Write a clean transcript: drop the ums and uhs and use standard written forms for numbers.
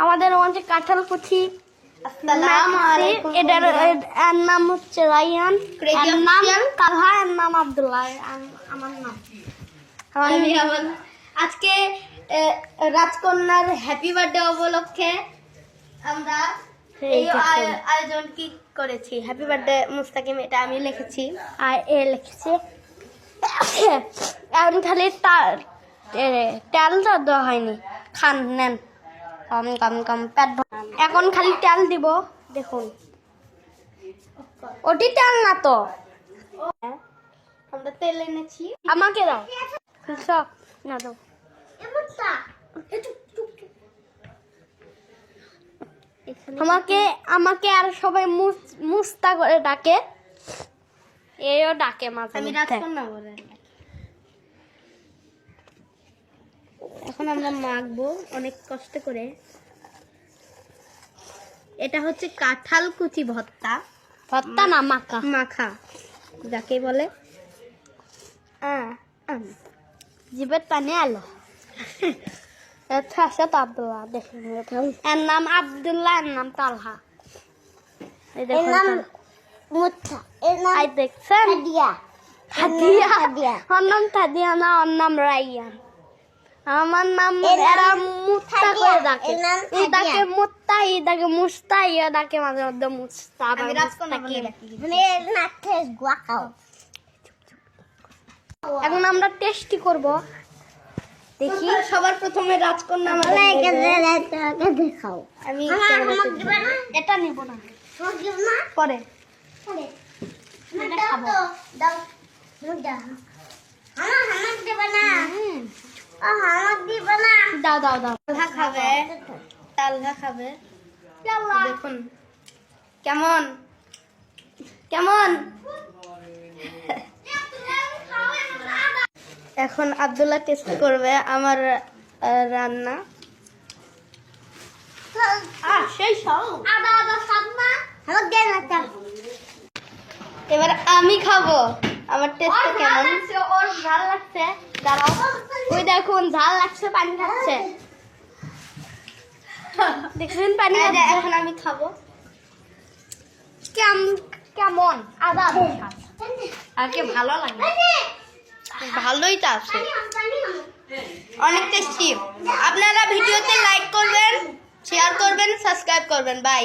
আমাদের মঞ্চে কাঁঠাল কুচি এটার নাম হচ্ছে রাইয়ান, এর নাম তালহা, এর নাম আব্দুল্লাহ, আমার নাম। আজকে রাজকন্যার হ্যাপি বার্থডে উপলক্ষে আমরা এই আয়োজন কি করেছি। হ্যাপি বার্থডে মুস্তাকিম, এটা আমি লিখেছি আর এ লিখেছে। এখন খালি তেলটা দেওয়া হয়নি, খান নেন কম কম কম পেট। এখন খালি তেল দিব, দেখুন ওটি তেল না তো, আমরা তেল এনেছি। আমাকে দাও না, দাও আমাকে আর সবাই মুস্তা করে ডাকে, এও ডাকে মাঝে মধ্যে। এখন আমরা মাখবো অনেক কষ্ট করে। এটা হচ্ছে কাঁঠাল কুচি ভর্তা, ভর্তা না মাখা, মাখা যাকে বলে। জিভের পানি আলো। আব্দুল্লাহ, দেখুন এর নাম আব্দুল্লাহ, এর নাম তালহা, দেখছেন? ওর নাম তাদিয়া না, ওর নাম রাইয়ান। আমার নাম এরা মুস্তা করে ডাকে, এটাকে মুত্তা, এটাকে মুস্তা, এটাকে মাঝে মধ্যে মুস্তা। এখন আমরা টেস্টি করব, দেখি। সবার প্রথমে রাজকন্যা দেখাও। আমি এটা নিব না, পরে দাও দাও দাও। তালহা খাবে, তালহা খাবে। দেখুন কেমন কেমন। এখন আব্দুল্লাহ টেস্ট করবে আমার রান্না। এবার আমি খাবো, আমার টেস্ট কেমন। ওর ঝাল লাগছে, দাঁড়াও। ওই দেখুন ঝাল লাগছে, পানি খাচ্ছে, দেখছেন পানি। এখন আমি খাবো। কেমন আদা আগে ভালো লাগে, ভালোই তো আছে, অনেক টেস্টি। আপনারা ভিডিওতে লাইক করবেন, শেয়ার করবেন, সাবস্ক্রাইব করবেন। বাই।